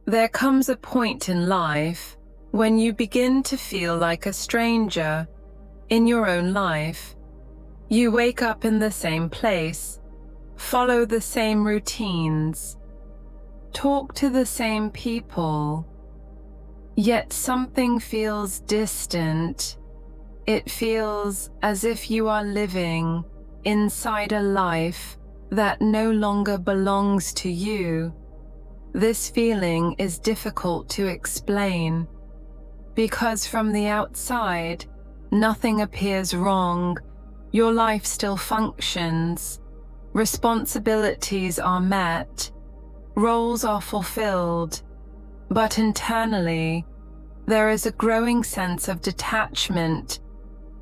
There comes a point in life when you begin to feel like a stranger in your own life. You wake up in the same place, follow the same routines, talk to the same people, yet something feels distant. It feels as if you are living inside a life that no longer belongs to you. This feeling is difficult to explain because from the outside, nothing appears wrong. Your life still functions. Responsibilities are met. Roles are fulfilled. But internally, there is a growing sense of detachment.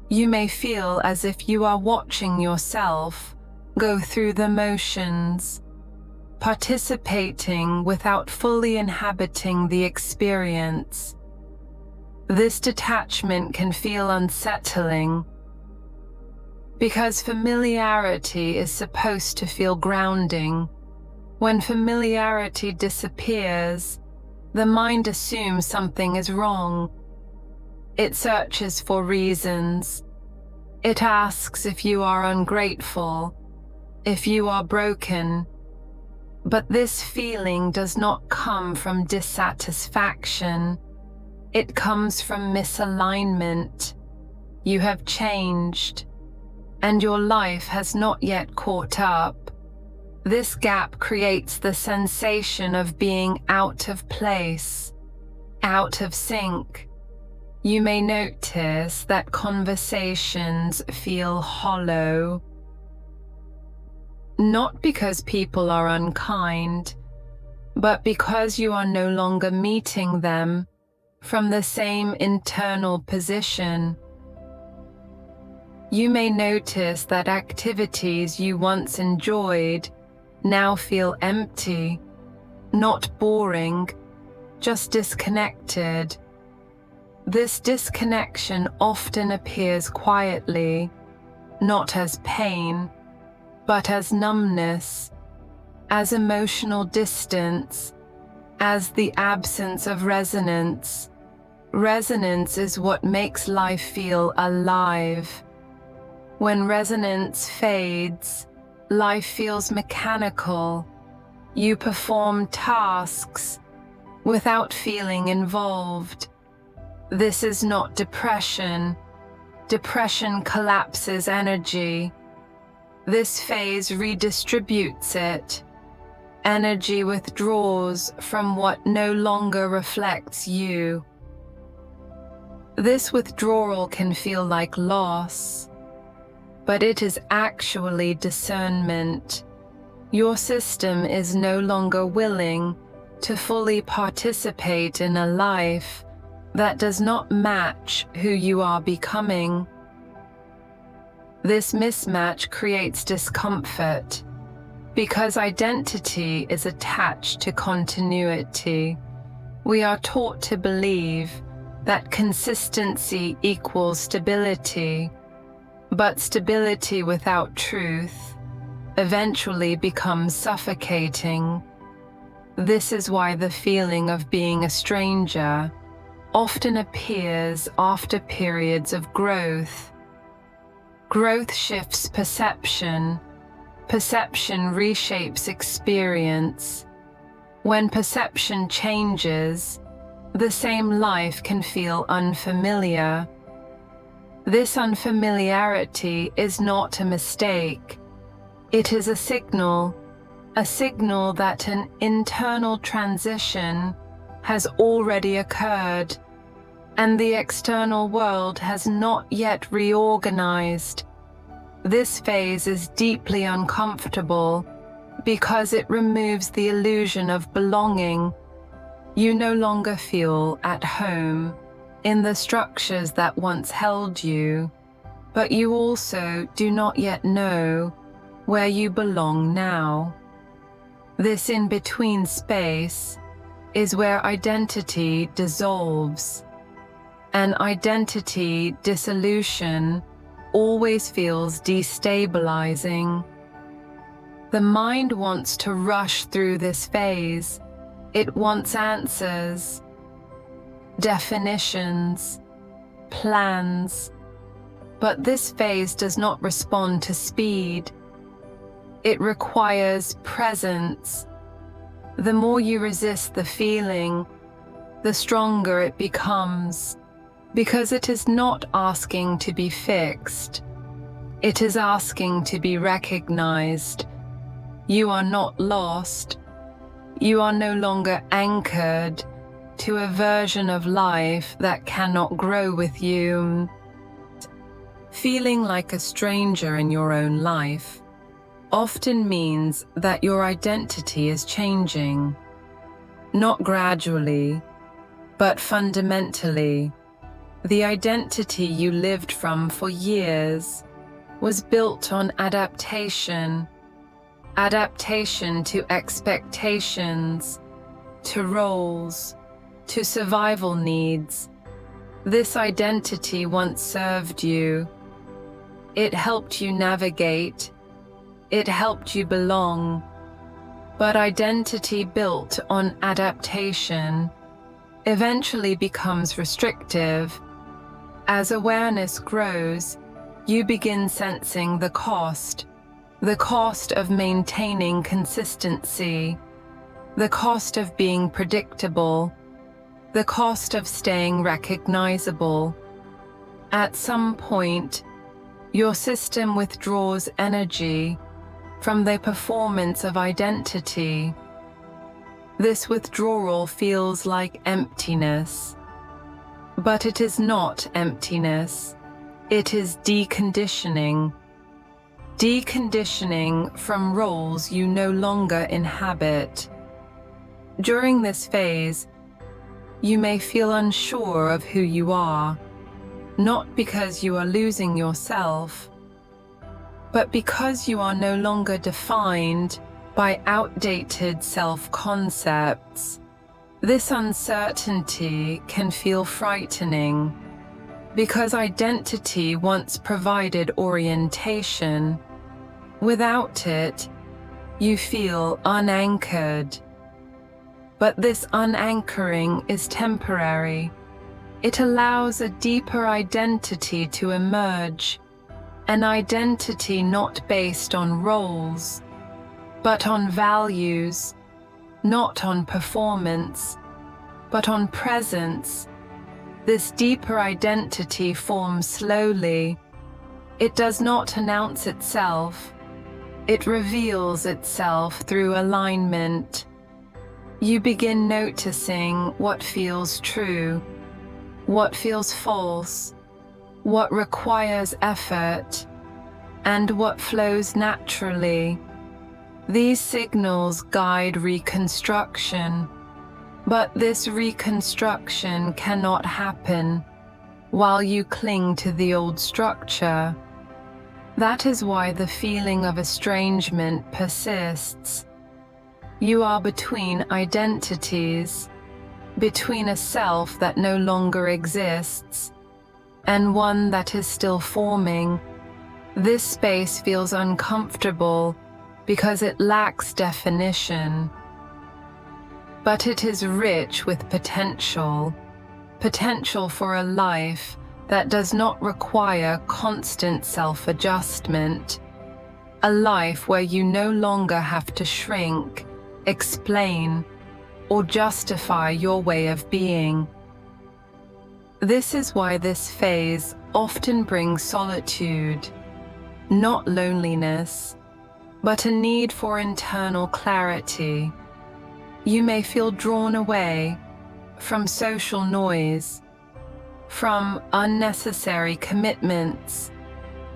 You may feel as if you are watching yourself go through the motions, participating without fully inhabiting the experience. This detachment can feel unsettling because familiarity is supposed to feel grounding. When familiarity disappears, the mind assumes something is wrong. It searches for reasons. It asks if you are ungrateful, if you are broken. But this feeling does not come from dissatisfaction. It comes from misalignment. You have changed, and your life has not yet caught up. This gap creates the sensation of being out of place, out of sync. You may notice that conversations feel hollow, not because people are unkind, but because you are no longer meeting them from the same internal position. You may notice that activities you once enjoyed now feel empty, not boring, just disconnected. This disconnection often appears quietly, not as pain, but as numbness, as emotional distance, as the absence of resonance. Resonance is what makes life feel alive. When resonance fades, life feels mechanical. You perform tasks without feeling involved. This is not depression. Depression collapses energy. This phase redistributes it. Energy withdraws from what no longer reflects you. This withdrawal can feel like loss, but it is actually discernment. Your system is no longer willing to fully participate in a life that does not match who you are becoming. This mismatch creates discomfort because identity is attached to continuity. We are taught to believe that consistency equals stability, but stability without truth eventually becomes suffocating. This is why the feeling of being a stranger often appears after periods of growth. Growth shifts perception. Perception reshapes experience. When perception changes, the same life can feel unfamiliar. This unfamiliarity is not a mistake. It is a signal that an internal transition has already occurred, and the external world has not yet reorganized. This phase is deeply uncomfortable because it removes the illusion of belonging. You no longer feel at home in the structures that once held you, but you also do not yet know where you belong now. This in-between space is where identity dissolves. An identity dissolution always feels destabilizing. The mind wants to rush through this phase, It wants answers, definitions, plans. But this phase does not respond to speed. It requires presence. The more you resist the feeling, the stronger it becomes, because it is not asking to be fixed. It is asking to be recognized. You are not lost. You are no longer anchored to a version of life that cannot grow with you. Feeling like a stranger in your own life often means that your identity is changing, not gradually, but fundamentally. The identity you lived from for years was built on adaptation to expectations, to roles, to survival needs. This identity once served you. It helped you navigate. It helped you belong. But identity built on adaptation eventually becomes restrictive. As awareness grows, you begin sensing the cost of maintaining consistency, the cost of being predictable, the cost of staying recognizable. At some point, your system withdraws energy from the performance of identity. This withdrawal feels like emptiness. But it is not emptiness. It is deconditioning. Deconditioning from roles you no longer inhabit. During this phase, you may feel unsure of who you are, not because you are losing yourself, but because you are no longer defined by outdated self-concepts. This uncertainty can feel frightening, because identity once provided orientation. Without it, you feel unanchored. But this unanchoring is temporary. It allows a deeper identity to emerge, an identity not based on roles, but on values, not on performance, but on presence. This deeper identity forms slowly. It does not announce itself. It reveals itself through alignment. You begin noticing what feels true, what feels false, what requires effort, and what flows naturally. These signals guide reconstruction, but this reconstruction cannot happen while you cling to the old structure. That is why the feeling of estrangement persists. You are between identities, between a self that no longer exists and one that is still forming. This space feels uncomfortable because it lacks definition. But it is rich with potential for a life that does not require constant self-adjustment, a life where you no longer have to shrink, explain, or justify your way of being. This is why this phase often brings solitude, not loneliness, but a need for internal clarity. You may feel drawn away from social noise, from unnecessary commitments,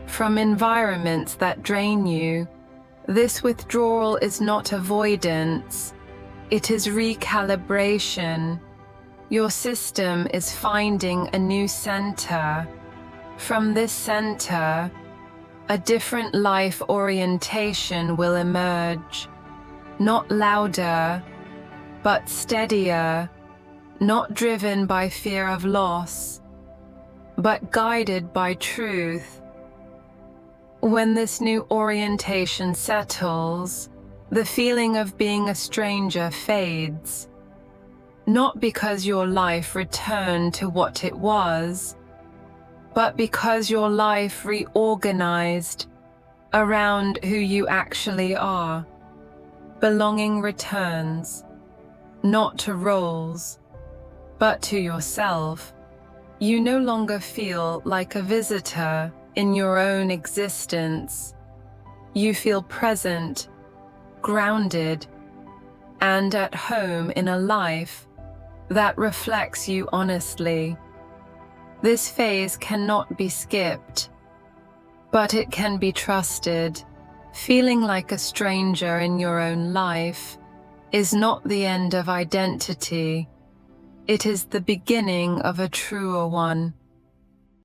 from environments that drain you. This withdrawal is not avoidance, it is recalibration. Your system is finding a new center. From this center, a different life orientation will emerge, not louder, but steadier, not driven by fear of loss, but guided by truth. When this new orientation settles, the feeling of being a stranger fades. not because your life returned to what it was, but because your life reorganized around who you actually are. Belonging returns, not to roles, but to yourself. You no longer feel like a visitor in your own existence. You feel present, grounded, and at home in a life that reflects you honestly. This phase cannot be skipped, but it can be trusted. Feeling like a stranger in your own life is not the end of identity. It is the beginning of a truer one.